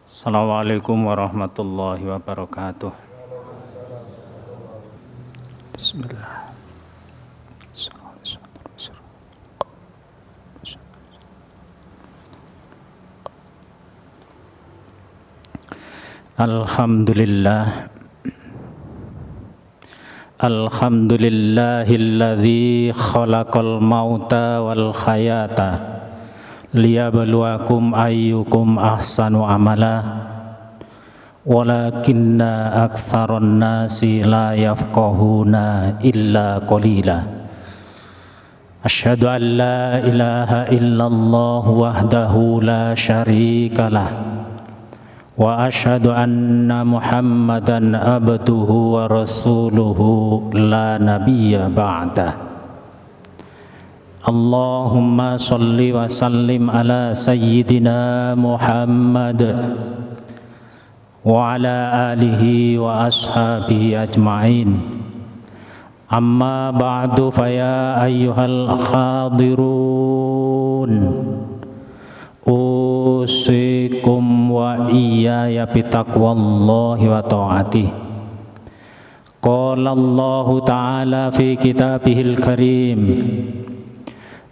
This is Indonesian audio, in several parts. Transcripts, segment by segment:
Assalamualaikum warahmatullahi wabarakatuh. Bismillah. Alhamdulillah. Alhamdulillahilladzi khalaqal mauta wal hayata liyabluwakum ayyukum ahsanu amala walakinna aktsaron nasi la yafqahuna illa qalila. Asyhadu an la ilaha illallah wahdahu la syarikalah wa asyhadu anna Muhammadan abduhu wa rasuluhu la nabiyya ba'dah. Allahumma sholli wa sallim ala sayyidina Muhammad wa ala alihi wa ashabihi ajma'in. Amma ba'du, fa ya ayyuhal khadirun, usikum wa iyaya bitaqwallahi wa ta'atih. Qala Allahu ta'ala fi kitabihil karim,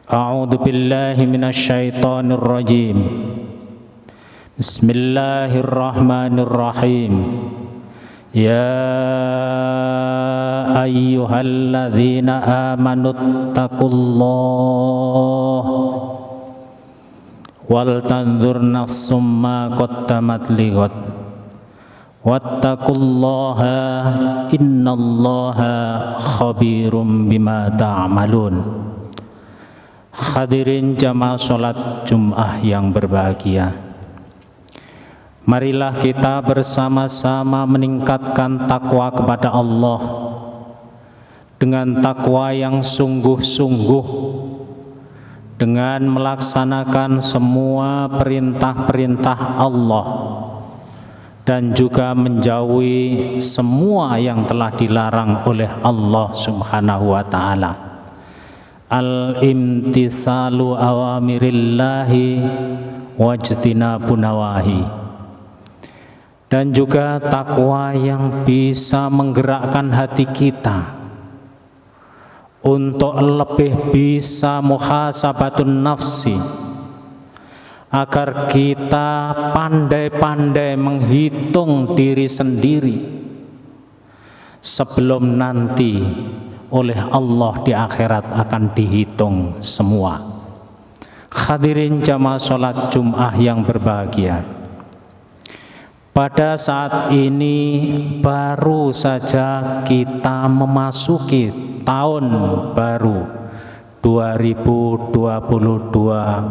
a'udzu billahi minasy syaithanir rajim. Bismillahirrahmanirrahim. Ya ayyuhalladzina amanu taqullaha wal tanzur nafsum ma qaddamat lighad wattaqullaha innallaha khabirum bima ta'malun. Hadirin jamaah salat Jumat yang berbahagia, marilah kita bersama-sama meningkatkan takwa kepada Allah dengan takwa yang sungguh-sungguh, dengan melaksanakan semua perintah-perintah Allah dan juga menjauhi semua yang telah dilarang oleh Allah Subhanahu wa ta'ala. Al-imtisalu awamirillahi wajtinabun nawahi. Dan juga takwa yang bisa menggerakkan hati kita untuk lebih bisa muhasabatun nafsi, agar kita pandai-pandai menghitung diri sendiri sebelum nanti oleh Allah di akhirat akan dihitung semua. Hadirin jamaah salat Jumat yang berbahagia, pada saat ini baru saja kita memasuki tahun baru 2022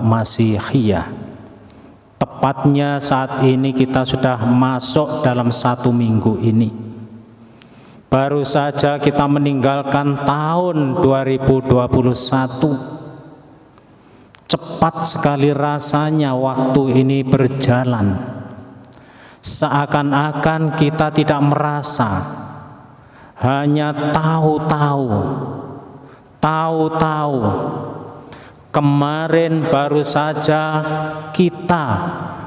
Masihiyah. Tepatnya saat ini kita sudah masuk dalam 1 minggu ini. Baru saja kita meninggalkan tahun 2021. Cepat sekali rasanya waktu ini berjalan. Seakan-akan kita tidak merasa, hanya tahu-tahu. Kemarin baru saja kita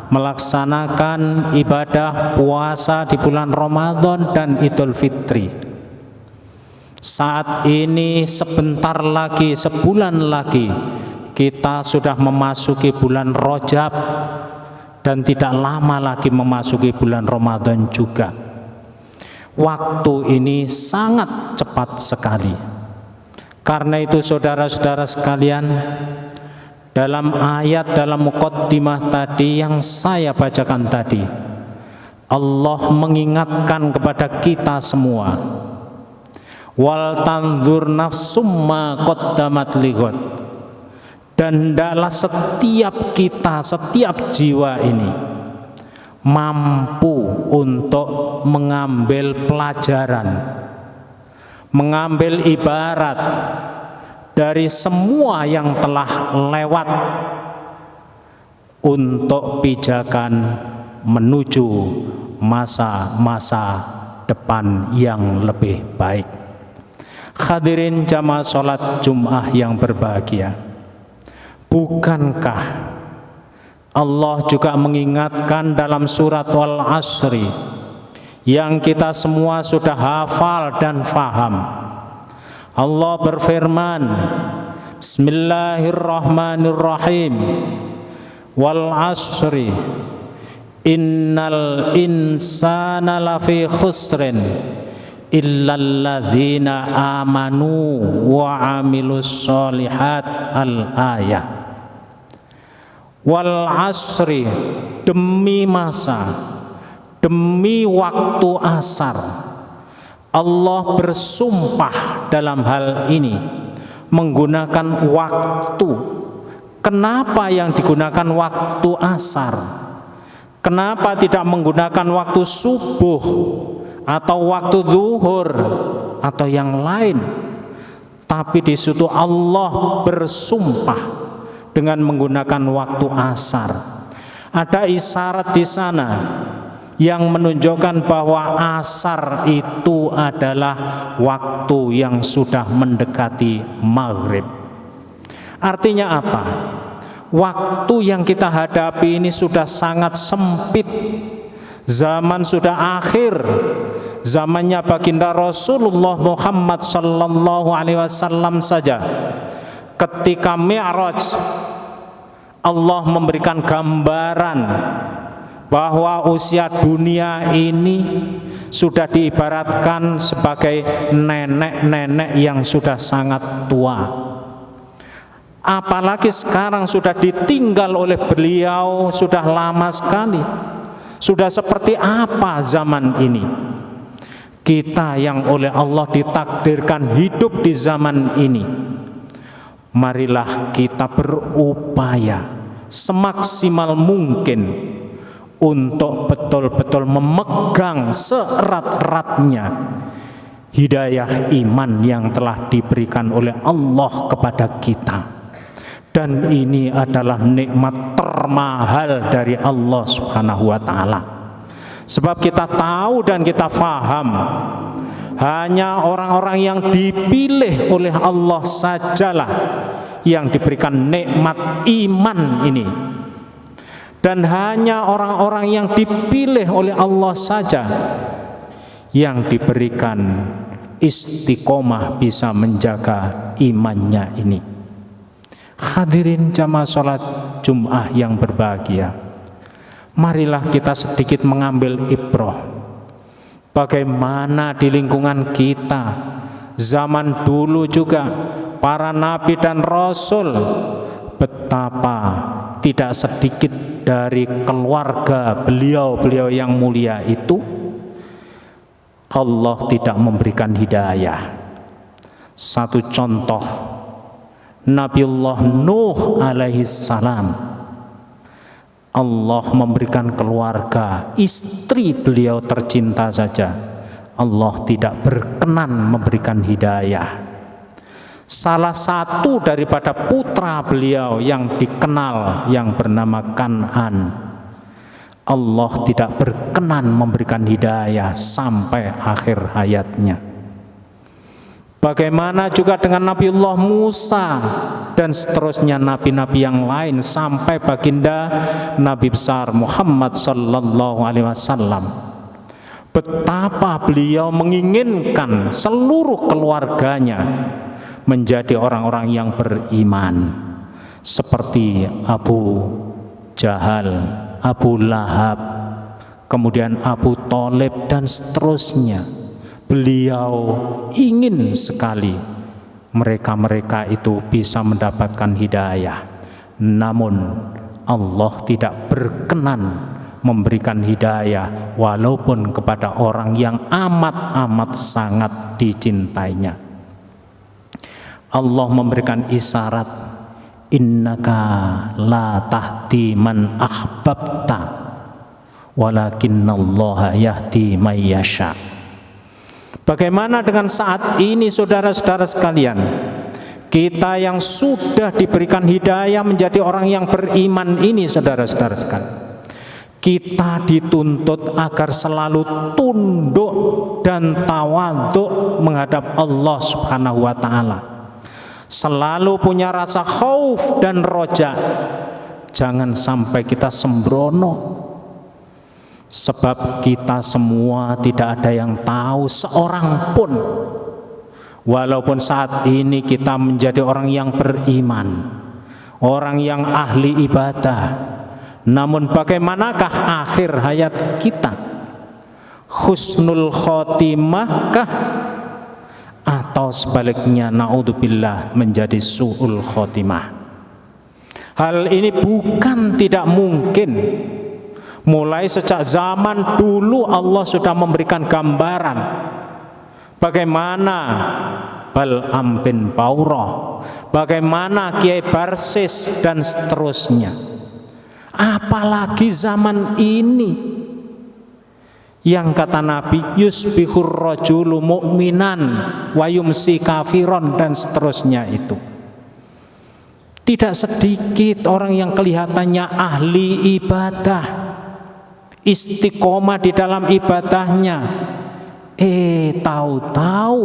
melaksanakan ibadah puasa di bulan Ramadan dan Idul Fitri. Saat ini sebentar lagi, sebulan lagi, kita sudah memasuki bulan Rajab dan tidak lama lagi memasuki bulan Ramadan juga. Waktu ini sangat cepat sekali. Karena itu saudara-saudara sekalian, dalam ayat dalam muqaddimah tadi yang saya bacakan tadi, Allah mengingatkan kepada kita semua, wal tanzur nafsum ma qaddamat lighad. Dan hendaklah setiap kita, setiap jiwa ini mampu untuk mengambil pelajaran, mengambil ibarat dari semua yang telah lewat untuk pijakan menuju masa-masa depan yang lebih baik. Hadirin jamaah salat Jumat yang berbahagia, bukankah Allah juga mengingatkan dalam surat Wal Asri yang kita semua sudah hafal dan faham. Allah berfirman, Bismillahirrahmanirrahim, Wal Asri innal insana lafi khusrin illalladzina amanu wa amilus solihat. Al-ayah. Wal asri, demi masa, demi waktu asar, Allah bersumpah dalam hal ini menggunakan waktu. Kenapa yang digunakan waktu asar? Kenapa tidak menggunakan waktu subuh atau waktu zuhur atau yang lain? Tapi di situ Allah bersumpah dengan menggunakan waktu asar. Ada isyarat di sana yang menunjukkan bahwa asar itu adalah waktu yang sudah mendekati maghrib. Artinya apa? Waktu yang kita hadapi ini sudah sangat sempit. Zaman sudah akhir. Zamannya baginda Rasulullah Muhammad sallallahu alaihi wasallam saja. Ketika Mi'raj, Allah memberikan gambaran bahwa usia dunia ini sudah diibaratkan sebagai nenek-nenek yang sudah sangat tua. Apalagi sekarang sudah ditinggal oleh beliau sudah lama sekali. Sudah seperti apa zaman ini? Kita yang oleh Allah ditakdirkan hidup di zaman ini, marilah kita berupaya semaksimal mungkin untuk betul-betul memegang seerat-eratnya hidayah iman yang telah diberikan oleh Allah kepada kita. Dan ini adalah nikmat termahal dari Allah Subhanahu wa ta'ala. Sebab kita tahu dan kita faham, hanya orang-orang yang dipilih oleh Allah sajalah yang diberikan nikmat iman ini. Dan hanya orang-orang yang dipilih oleh Allah saja yang diberikan istiqomah bisa menjaga imannya ini. Hadirin jamaah sholat Jum'ah yang berbahagia, marilah kita sedikit mengambil ibrah. Bagaimana di lingkungan kita zaman dulu juga para nabi dan rasul, betapa tidak sedikit dari keluarga beliau-beliau yang mulia itu Allah tidak memberikan hidayah. Satu contoh, Nabiullah Nuh alaihi salam, Allah memberikan keluarga, istri beliau tercinta saja Allah tidak berkenan memberikan hidayah. Salah satu daripada putra beliau yang dikenal yang bernama Kan'an, Allah tidak berkenan memberikan hidayah sampai akhir hayatnya. Bagaimana juga dengan Nabiullah Musa dan seterusnya nabi-nabi yang lain sampai baginda Nabi besar Muhammad sallallahu alaihi wasallam. Betapa beliau menginginkan seluruh keluarganya menjadi orang-orang yang beriman, seperti Abu Jahal, Abu Lahab, kemudian Abu Thalib dan seterusnya. Beliau ingin sekali mereka-mereka itu bisa mendapatkan hidayah. Namun Allah tidak berkenan memberikan hidayah walaupun kepada orang yang amat-amat sangat dicintainya. Allah memberikan isyarat, innaka la tahdi man ahbabta walakinnallaha yahdi may yasha. Bagaimana dengan saat ini saudara-saudara sekalian? Kita yang sudah diberikan hidayah menjadi orang yang beriman ini, saudara-saudara sekalian, kita dituntut agar selalu tunduk dan tawadhu menghadap Allah Subhanahu wa ta'ala. Selalu punya rasa khauf dan roja. Jangan sampai kita sembrono, sebab kita semua tidak ada yang tahu seorang pun. Walaupun saat ini kita menjadi orang yang beriman, orang yang ahli ibadah, namun bagaimanakah akhir hayat kita? Husnul khotimahkah? Atau sebaliknya, naudzubillah, menjadi su'ul khotimah? Hal ini bukan tidak mungkin. Mulai sejak zaman dulu Allah sudah memberikan gambaran bagaimana Bal'am bin Baurah, bagaimana Kiai Barsis dan seterusnya. Apalagi zaman ini yang kata Nabi, yusbihur rajulu mu'minan wa yumsi kafiron dan seterusnya itu. Tidak sedikit orang yang kelihatannya ahli ibadah, istiqomah di dalam ibadahnya, tahu-tahu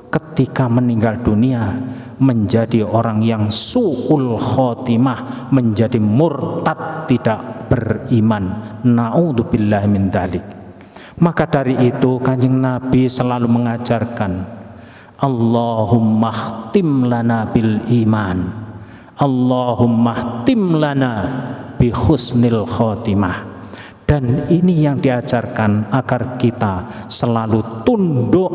ketika meninggal dunia menjadi orang yang su'ul khotimah, menjadi murtad, tidak beriman. Na'udzubillah min dzalik. Maka dari itu Kanjeng Nabi selalu mengajarkan, Allahumma khtim lana bil iman, Allahumma khtim lana bi husnil khotimah. Dan ini yang diajarkan agar kita selalu tunduk,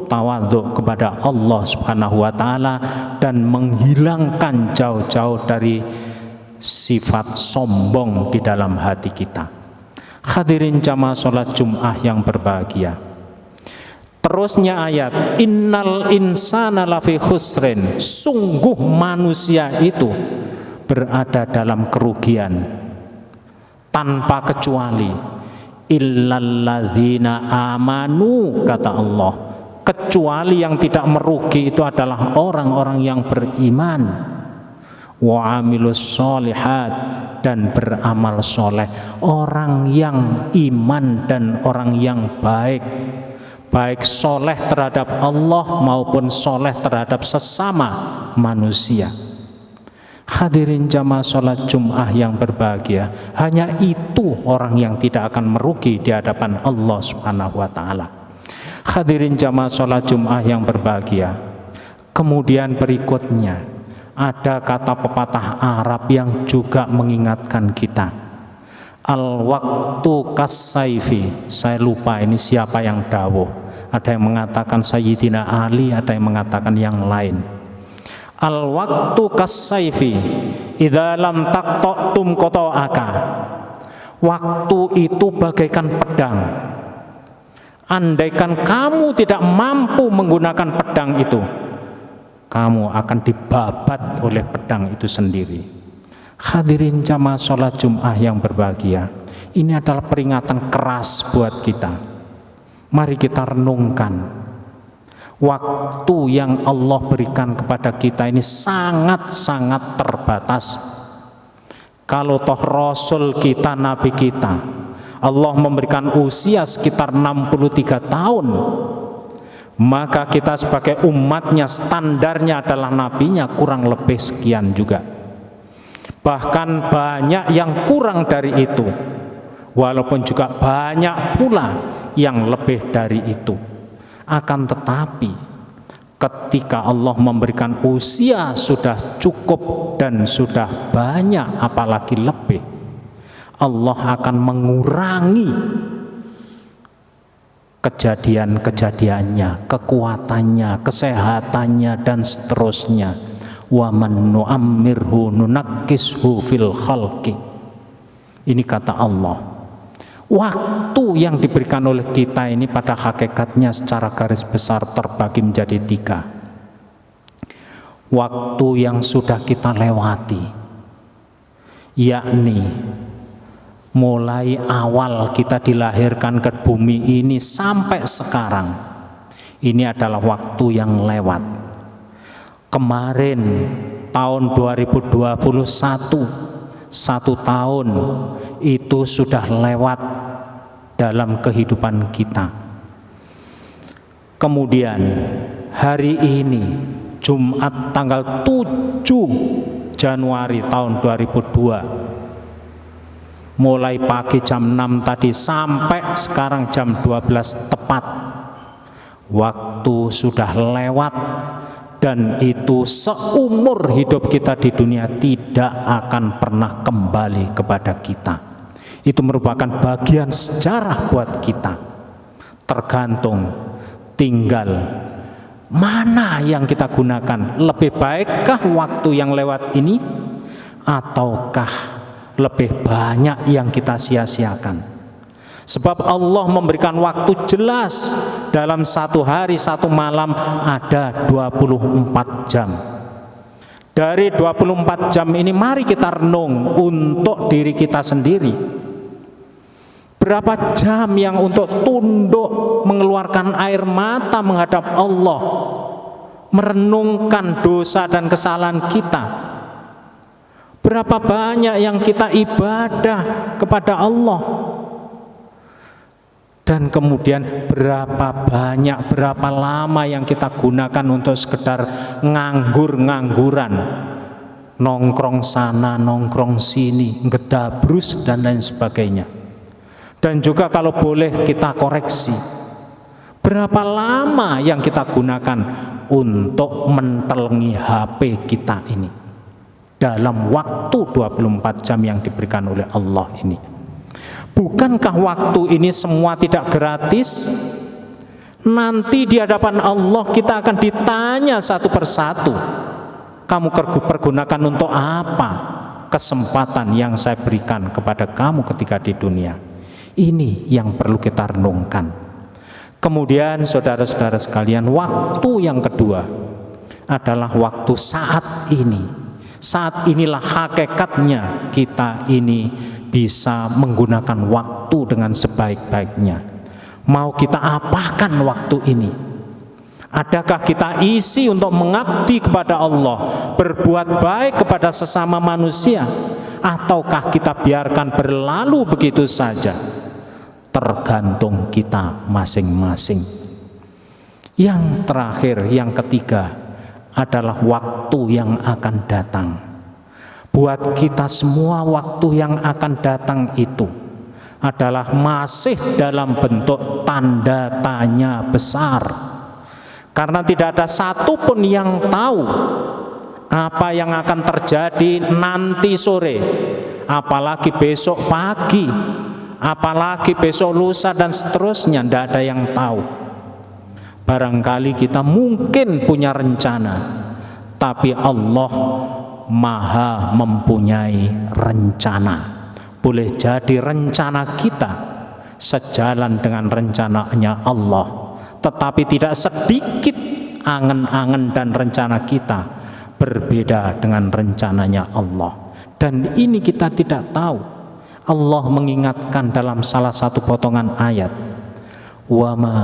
tawadhu kepada Allah Subhanahu wa taala dan menghilangkan jauh-jauh dari sifat sombong di dalam hati kita. Hadirin jamaah salat Jumat yang berbahagia. Terusnya ayat, innal insana lafi khusrin, sungguh manusia itu berada dalam kerugian tanpa kecuali illalladzina amanu, kata Allah, kecuali yang tidak merugi itu adalah orang-orang yang beriman, wa amilus sholihat, dan beramal soleh. Orang yang iman dan orang yang baik, baik soleh terhadap Allah maupun soleh terhadap sesama manusia. Hadirin jamaah sholat Jum'ah yang berbahagia, hanya itu orang yang tidak akan merugi di hadapan Allah Subhanahu wa ta'ala. Hadirin jamaah sholat Jum'ah yang berbahagia, kemudian berikutnya ada kata pepatah Arab yang juga mengingatkan kita, al-waktu kas-saifi. Saya lupa ini siapa yang dawuh, ada yang mengatakan Sayyidina Ali, ada yang mengatakan yang lain. Al-waktu kas-saifi idza lam taqtum qata'aka. Waktu itu bagaikan pedang. Andaikan kamu tidak mampu menggunakan pedang itu, kamu akan dibabat oleh pedang itu sendiri. Hadirin jamaah sholat Jum'ah yang berbahagia, ini adalah peringatan keras buat kita. Mari kita renungkan, waktu yang Allah berikan kepada kita ini sangat-sangat terbatas. Kalau toh Rasul kita, Nabi kita, Allah memberikan usia sekitar 63 tahun, maka kita sebagai umatnya standarnya adalah nabinya kurang lebih sekian juga. Bahkan banyak yang kurang dari itu, walaupun juga banyak pula yang lebih dari itu. Akan tetapi ketika Allah memberikan usia sudah cukup dan sudah banyak, apalagi lebih, Allah akan mengurangi kejadian-kejadiannya, kekuatannya, kesehatannya, dan seterusnya. Wa man nu'ammirhu nunakkishu fil khalqi. Ini kata Allah. Waktu yang diberikan oleh kita ini pada hakikatnya secara garis besar terbagi menjadi 3. Waktu yang sudah kita lewati, yakni mulai awal kita dilahirkan ke bumi ini sampai sekarang, ini adalah waktu yang lewat. Kemarin tahun 2021, 1 tahun itu sudah lewat dalam kehidupan kita. Kemudian hari ini Jumat tanggal 7 Januari tahun 2002. Mulai pagi jam 6 tadi sampai sekarang jam 12 tepat. Waktu sudah lewat, dan itu seumur hidup kita di dunia tidak akan pernah kembali kepada kita. Itu merupakan bagian sejarah buat kita. Tergantung tinggal mana yang kita gunakan. Lebih baikkah waktu yang lewat ini, ataukah lebih banyak yang kita sia-siakan? Sebab Allah memberikan waktu jelas, dalam satu hari satu malam ada 24 jam. Dari 24 jam ini mari kita renung untuk diri kita sendiri. Berapa jam yang untuk tunduk mengeluarkan air mata menghadap Allah, merenungkan dosa dan kesalahan kita? Berapa banyak yang kita ibadah kepada Allah? Dan kemudian berapa banyak, berapa lama yang kita gunakan untuk sekedar nganggur-ngangguran, nongkrong sana, nongkrong sini, ngedabrus dan lain sebagainya. Dan juga kalau boleh kita koreksi, berapa lama yang kita gunakan untuk mentelengi HP kita ini dalam waktu 24 jam yang diberikan oleh Allah ini. Bukankah waktu ini semua tidak gratis? Nanti di hadapan Allah kita akan ditanya satu persatu, kamu pergunakan untuk apa kesempatan yang saya berikan kepada kamu ketika di dunia? Ini yang perlu kita renungkan. Kemudian saudara-saudara sekalian, waktu yang kedua adalah waktu saat ini. Saat inilah hakikatnya kita ini bisa menggunakan waktu dengan sebaik-baiknya. Mau kita apakan waktu ini? Adakah kita isi untuk mengabdi kepada Allah, berbuat baik kepada sesama manusia, ataukah kita biarkan berlalu begitu saja? Tergantung kita masing-masing. Yang terakhir, yang ketiga adalah waktu yang akan datang. Buat kita semua, waktu yang akan datang itu adalah masih dalam bentuk tanda tanya besar. Karena tidak ada satupun yang tahu apa yang akan terjadi nanti sore, apalagi besok pagi, apalagi besok lusa dan seterusnya. Tidak ada yang tahu. Barangkali kita mungkin punya rencana, tapi Allah Maha mempunyai rencana. Boleh jadi rencana kita sejalan dengan rencananya Allah, tetapi tidak sedikit angan-angan dan rencana kita berbeda dengan rencananya Allah. Dan ini kita tidak tahu. Allah mengingatkan dalam salah satu potongan ayat, wa ma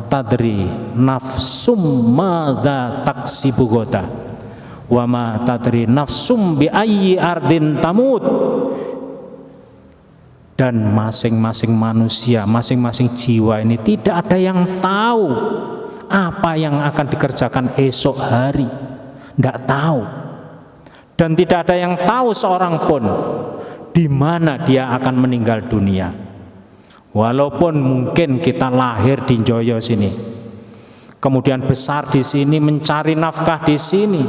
tadri nafsum madza taksibu ghadan wa ma tadri nafsum bi ayyi ardin tamut. Dan masing-masing manusia, masing-masing jiwa ini tidak ada yang tahu apa yang akan dikerjakan esok hari. Tidak tahu. Dan tidak ada yang tahu seorang pun di mana dia akan meninggal dunia. Walaupun mungkin kita lahir di Joyo sini, kemudian besar di sini, mencari nafkah di sini,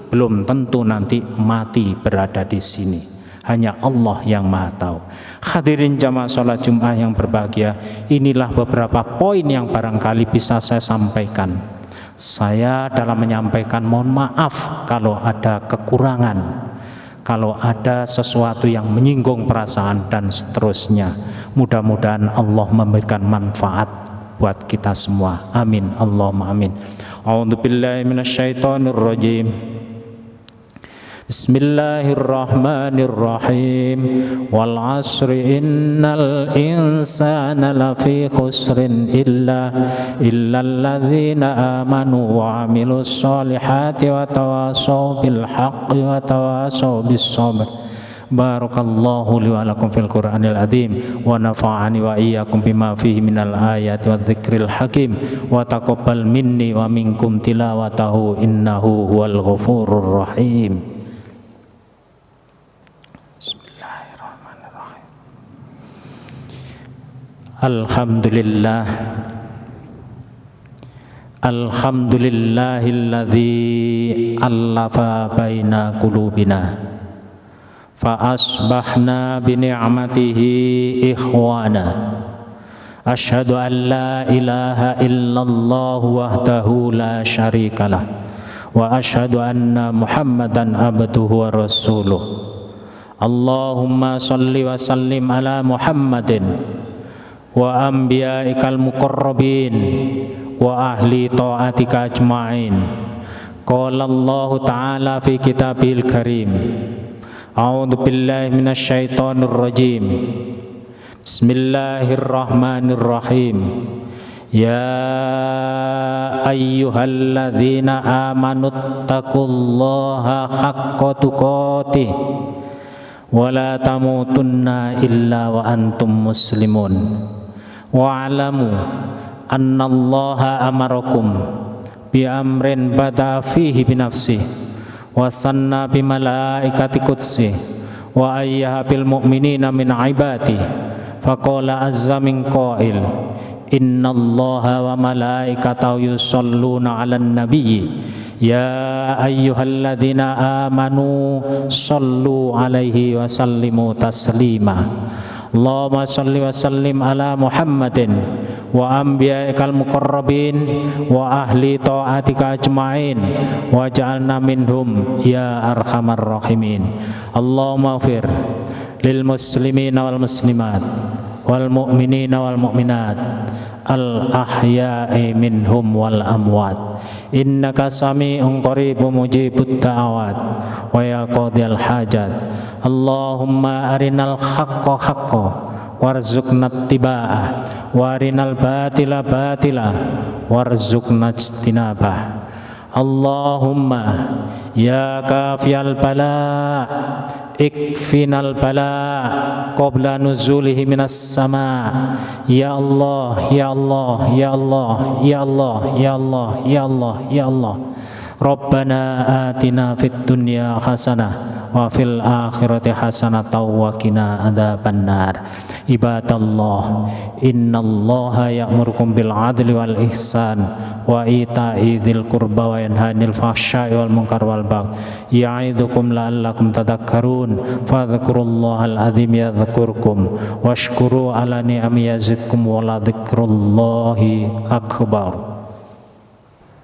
belum tentu nanti mati berada di sini. Hanya Allah yang Maha tahu. Hadirin jamaah sholat Jumat yang berbahagia, inilah beberapa poin yang barangkali bisa saya sampaikan. Saya dalam menyampaikan mohon maaf kalau ada kekurangan, kalau ada sesuatu yang menyinggung perasaan dan seterusnya. Mudah-mudahan Allah memberikan manfaat buat kita semua. Amin. Allahumma amin. A'udzubillahi minasyaitonirrajim. Bismillahirrahmanirrahim. Wal 'asri innal insana lafi khusrin illa alladzina amanu wa 'amilus solihati wa tawasaw bil haqqi wa tawasaw bis sabr. Barakallahu li wa lakum fil Qur'anil azim wa nafa'ani wa iyyakum bima fihi minal ayati wa dzikril hakim wa taqabbal minni wa minkum tilawatahu innahu huwal ghafurur rahim. Alhamdulillah. Alhamdulillahilladzi allafa baina qulubina fa asbahna bi ni'matihi ikhwana. Asyhadu an la ilaha illallah wahdahu la syarikalah wa asyhadu anna Muhammadan abduhu wa rasuluh. Allahumma shalli wa sallim ala Muhammadin wa anbiya'ikal muqarrabin wa ahli ta'atika ajma'in. Qala Allah ta'ala fi kitabil karim. A'udzu billahi minasy syaithanir rajim. Bismillahirrahmanirrahim. Ya ayyuhalladzina amanu taqullaha haqqa tuqatih wa la tamutunna illa wa antum muslimun. Wa'lamu annallaha amarakum bi amrin bada fihi binafsi wa sanna bi malaikati qudsi wa ayyaha bil mu'minina min ibadi faqala azza min qail innallaha wa malaikatahu yusholluna 'alan nabiyyi ya ayyuhalladzina amanu shallu 'alaihi wa sallimu taslima. Allahumma shalli wa sallim ala Muhammadin wa anbiya'ikal muqarrabin wa ahli ta'atika ajma'in wa ja'alna minhum ya arhamar rahimin. Allahumma ighfir lil muslimina wal muslimat wal mu'minina wal mu'minat al ahya'i minhum wal amwat innaka sami'un qaribun mujibud da'awat wa ya qadiyal hajat. Allahumma arinal haqqa haqqa warzuqna ittiba'ah wa arinal batila batila warzuqna ijtinabah. Allahumma ya kafiyal bala ikfinal bala qabla nuzulihi minas sama. Ya Allah, ya Allah, ya Allah, ya Allah, ya Allah, ya Allah, ya Allah. Rabbana atina fid dunya hasanah wa fil akhirati hasanatan wa qina adzabannar. Ibadallah, innallaha ya'murukum bil adli wal ihsan wa ita'i dzil qurba wa yanha 'anil fahsya'i wal munkar wal baghi ya'idukum la'allakum tadhakkarun. Fadhkurullahal azim yadhkurkum washkuru ala ni'ami yazidkum wa la dzikrullahi akbar.